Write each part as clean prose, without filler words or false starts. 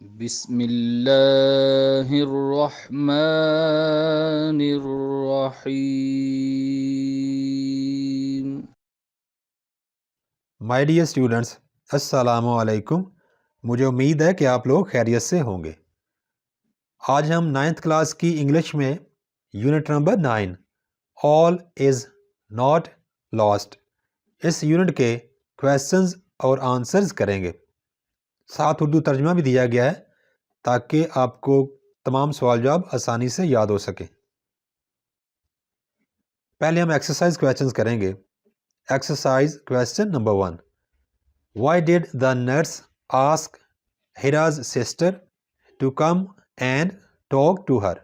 بسم اللہ الرحمن الرحیم. مائی ڈیئر اسٹوڈنٹس، السلام علیکم. مجھے امید ہے کہ آپ لوگ خیریت سے ہوں گے. آج ہم 9th کلاس کی انگلش میں unit number 9 all is not lost اس یونٹ کے کویسچنز اور آنسرز کریں گے. ساتھ اردو ترجمہ بھی دیا گیا ہے تاکہ آپ کو تمام سوال جواب آسانی سے یاد ہو سکے. پہلے ہم ایکسرسائز کویسچنز کریں گے. Exercise question number 1. Why did the nurse ask Hira's sister to come and talk to her?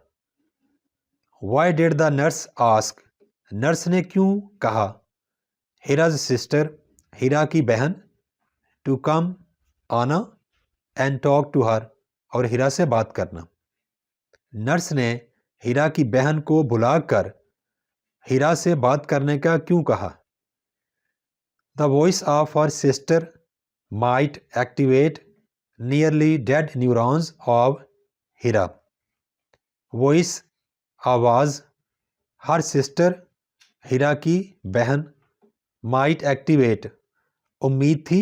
Why did the nurse ask? Nurse نے کیوں کہا Hira's sister ہیرا کی بہن to come آنا and talk to her اور ہیرا سے بات کرنا. نرس نے ہیرا کی بہن کو بلا کر ہیرا سے بات کرنے کا کیوں کہا؟ The voice of her sister might activate nearly dead neurons of Hira. Voice آواز her sister ہیرا کی بہن might activate امید تھی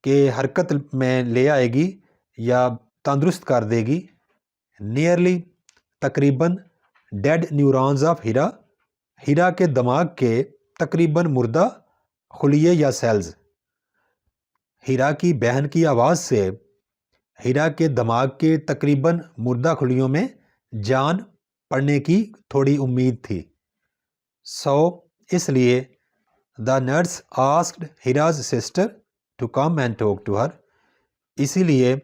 کہ حرکت میں لے آئے گی یا تندرست کر دے گی nearly تقریباً dead neurons of Hira ہیرا کے دماغ کے تقریباً مردہ خلیے یا سیلز. ہیرا کی بہن کی آواز سے ہیرا کے دماغ کے تقریباً مردہ خلیوں میں جان پڑنے کی تھوڑی امید تھی. اس لیے the nurse asked Hira's sister to come and talk to her. اسی لیے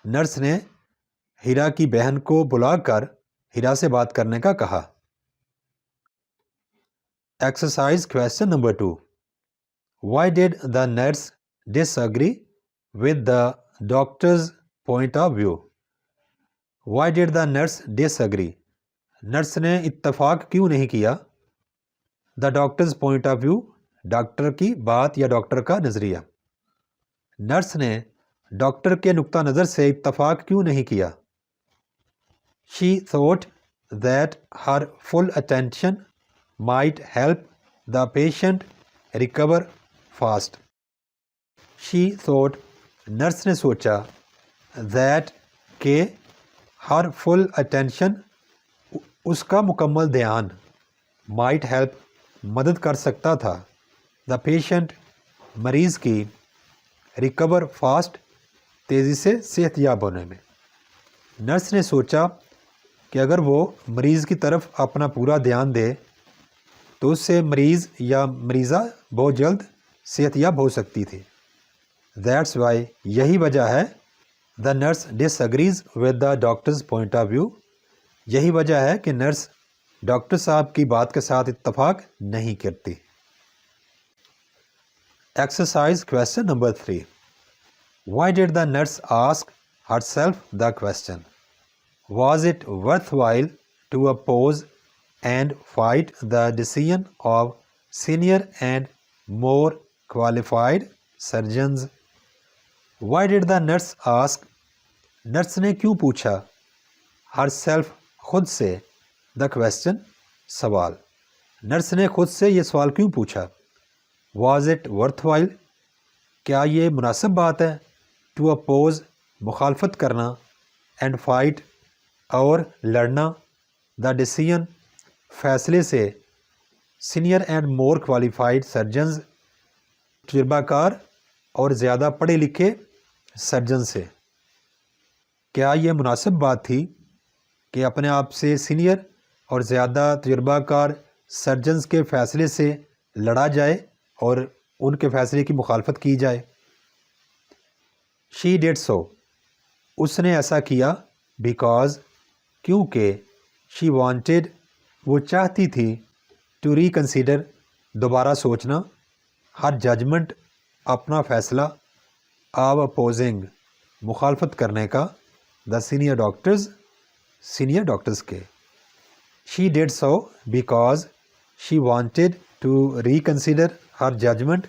نرس نے ہیرا کی بہن کو بلا کر ہیرا سے بات کرنے کا کہا. Exercise question number 2. Why did the nurse disagree with the doctor's point of view? Why did the nurse disagree? Nurse نے اتفاق کیوں نہیں کیا the doctor's point of view doctor کی بات یا ڈاکٹر کا نظریہ. نرس نے ڈاکٹر کے نقطہ نظر سے اتفاق کیوں نہیں کیا؟ She thought that her full attention might help the patient recover fast. She thought nurse نے سوچا that کہ her full attention اس کا مکمل دھیان might help مدد کر سکتا تھا the patient مریض کی recover fast تیزی سے صحت یاب ہونے میں. نرس نے سوچا کہ اگر وہ مریض کی طرف اپنا پورا دھیان دے تو اس سے مریض یا مریضہ بہت جلد صحت یاب ہو سکتی تھی. That's why یہی وجہ ہے the nurse disagrees with the doctor's point of view. یہی وجہ ہے کہ نرس ڈاکٹر صاحب کی بات کے ساتھ اتفاق نہیں کرتی. Exercise question number 3. Why did the nurse ask herself the question? Was it worthwhile to oppose and fight the decision of senior and more qualified surgeons? Why did the nurse ask? Nurse نے کیوں پوچھا herself خود سے the question سوال. Nurse نے خود سے یہ سوال کیوں پوچھا؟ Was it worthwhile کیا یہ مناسب بات ہے to oppose مخالفت کرنا and fight اور لڑنا the decision فیصلے سے senior and more qualified surgeons تجربہ کار اور زیادہ پڑھے لکھے سرجن سے. کیا یہ مناسب بات تھی کہ اپنے آپ سے سینئر اور زیادہ تجربہ کار سرجنز کے فیصلے سے لڑا جائے اور ان کے فیصلے کی مخالفت کی جائے؟ She did so اس نے ایسا کیا because کیونکہ she wanted وہ چاہتی تھی to reconsider دوبارہ سوچنا her judgment اپنا فیصلہ of opposing مخالفت کرنے کا the senior doctors senior doctors کے. She did so because she wanted to reconsider her judgment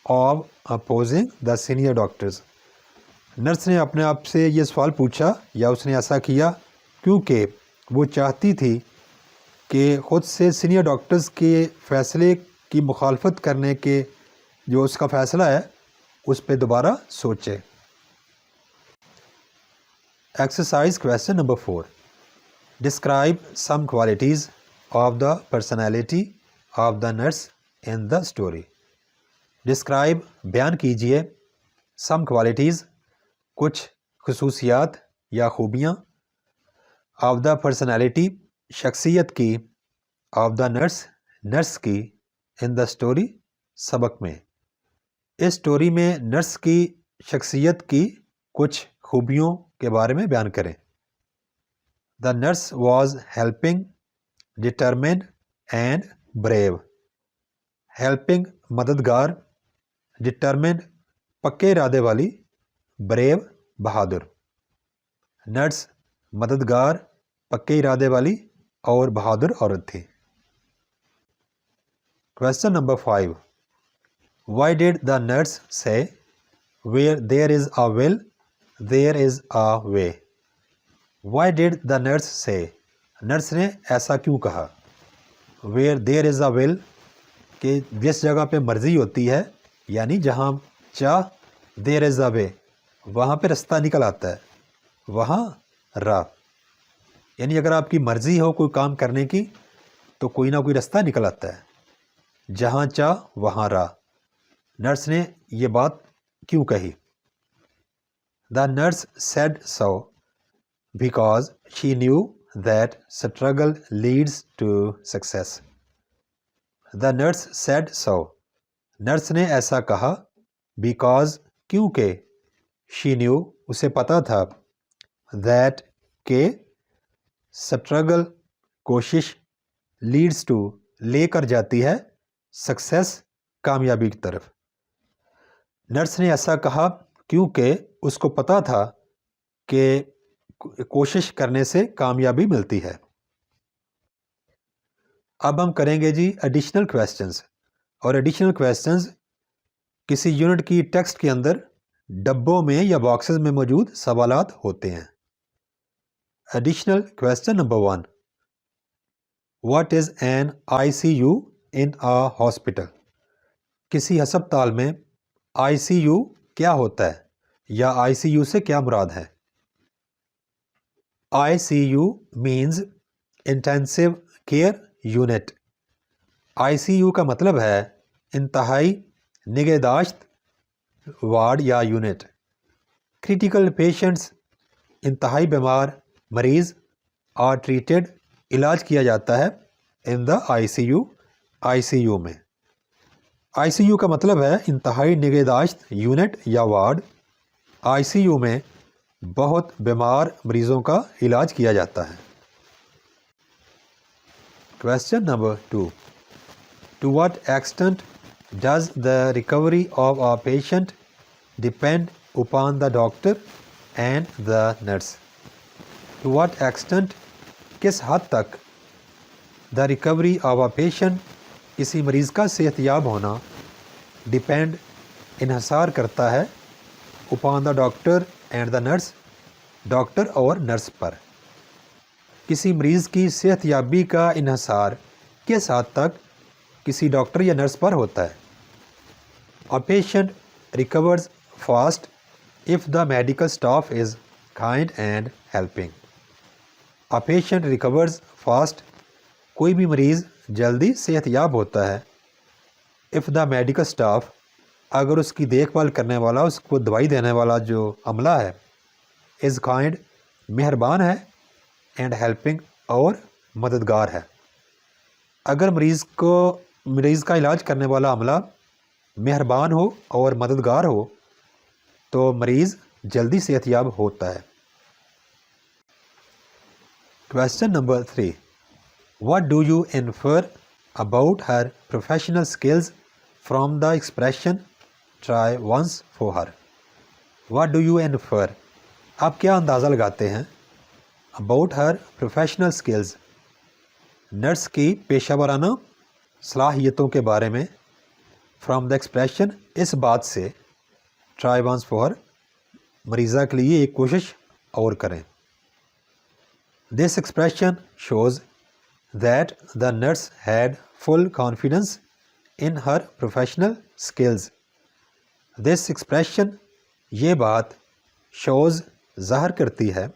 of opposing the senior doctors. Nurse نے اپنے آپ سے یہ سوال پوچھا یا اس نے ایسا کیا کیونکہ وہ چاہتی تھی کہ خود سے سینئر ڈاکٹرز کے فیصلے کی مخالفت کرنے کے جو اس کا فیصلہ ہے اس پہ دوبارہ سوچے۔ Exercise question number 4، describe some qualities of the personality of the nurse in the story. Describe بیان کیجئے، سم کوالٹیز کچھ خصوصیات یا خوبیاں، آف دا پرسنالٹی شخصیت کی، آف دا نرس نرس کی، ان دا اسٹوری سبق میں۔ اس اسٹوری میں نرس کی شخصیت کی کچھ خوبیوں کے بارے میں بیان کریں۔ The nurse was helping, determined and brave. Helping مددگار، ڈٹرمنڈ پکے ارادے والی، بریو بہادر۔ نرس مددگار، پکے ارادے والی اور بہادر عورت تھی۔ Question number 5، why did the nurse say where there is a will there is a way. Why did the nurse say, nurse نے ایسا کیوں کہا؟ ویئر دیر از اے ول، کہ جس جگہ پہ مرضی ہوتی ہے یعنی جہاں چاہ، دیر از اے وے، وہاں پہ رستہ نکل آتا ہے، وہاں راہ، یعنی اگر آپ کی مرضی ہو کوئی کام کرنے کی تو کوئی نہ کوئی رستہ نکل آتا ہے، جہاں چاہ وہاں راہ۔ نرس نے یہ بات کیوں کہی؟ The nurse said so because she knew that struggle leads to success. The nurse said so, nurse نے ایسا کہا، بیکاز کیونکہ، شی نیو اسے پتہ تھا، دیٹ کہ، اسٹرگل کوشش، لیڈس ٹو لے کر جاتی ہے، سکسیس کامیابی کی طرف۔ نرس نے ایسا کہا کیونکہ اس کو پتہ تھا کہ کوشش کرنے سے کامیابی ملتی ہے۔ اب ہم کریں گے جی ایڈیشنل کویسچنز، اور ایڈیشنل کویسچنز کسی یونٹ کی ٹیکسٹ کے اندر ڈبوں میں یا باکسز میں موجود سوالات ہوتے ہیں۔ Additional question number 1، what is an I C U in a hospital? کسی ہسپتال میں آئی سی یو کیا ہوتا ہے یا آئی سی یو سے کیا مراد ہے؟ I C U means intensive care unit. I C U کا مطلب ہے انتہائی نگہداشت وارڈ یا یونٹ۔ کریٹیکل پیشنٹس، انتہائی بیمار مریض، آر ٹریٹڈ، علاج کیا جاتا ہے، ان دا آئی C you, I C you میں۔ آئی سی یو کا مطلب ہے انتہائی نگہداشت یونٹ یا وارڈ۔ آئی سی یو میں بہت بیمار مریضوں کا علاج کیا جاتا ہے۔ Question number 2، to what extent does the recovery of a patient depend upon the doctor and the nurse? To what extent, کس حد تک، the recovery of a patient, کسی مریض کا صحت یاب ہونا، ڈپینڈ انحصار کرتا ہے، upon the doctor and the nurse, doctor اور نرس پر۔ کسی مریض کی صحت یابی کا انحصار کس حد تک کسی ڈاکٹر یا نرس پر ہوتا ہے؟ A patient recovers fast if the medical staff is kind and helping. A patient recovers fast، کوئی بھی مریض جلدی صحت یاب ہوتا ہے، if the medical staff، اگر اس کی دیکھ بھال کرنے والا، اس کو دوائی دینے والا جو عملہ ہے، is kind، مہربان ہے، and helping، اور مددگار ہے۔ اگر مریض کا علاج کرنے والا عملہ مہربان ہو اور مددگار ہو تو مریض جلدی صحت یاب ہوتا ہے۔ Question number 3، what do you infer about her professional skills from the expression try once for her؟ what do you infer، آپ کیا اندازہ لگاتے ہیں about her professional skills، nurse کی پیشہ ورانہ صلاحیتوں کے بارے میں، from the expression، اس بات سے، try once for her، مریضہ کے لیے ایک کوشش اور کریں. This expression shows that the nurse had full confidence in her professional skills. This expression یہ بات shows ظاہر کرتی ہے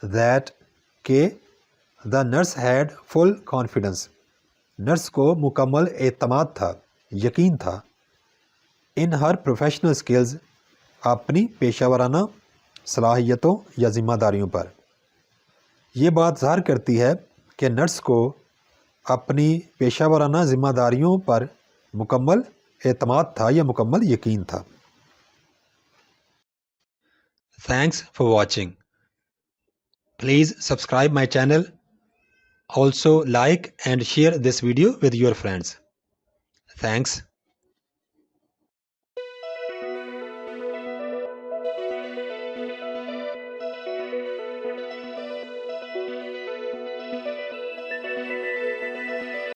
that کہ the nurse had full confidence nurse کو مکمل اعتماد تھا، یقین تھا in her professional skills اپنی پیشہ ورانہ صلاحیتوں یا ذمہ داریوں پر. یہ بات ظاہر کرتی ہے کہ نرس کو اپنی پیشہ ورانہ ذمہ داریوں پر مکمل اعتماد تھا یا مکمل یقین تھا. Thanks for watching. Please subscribe my channel. Also like and share this video with your friends. Thanks.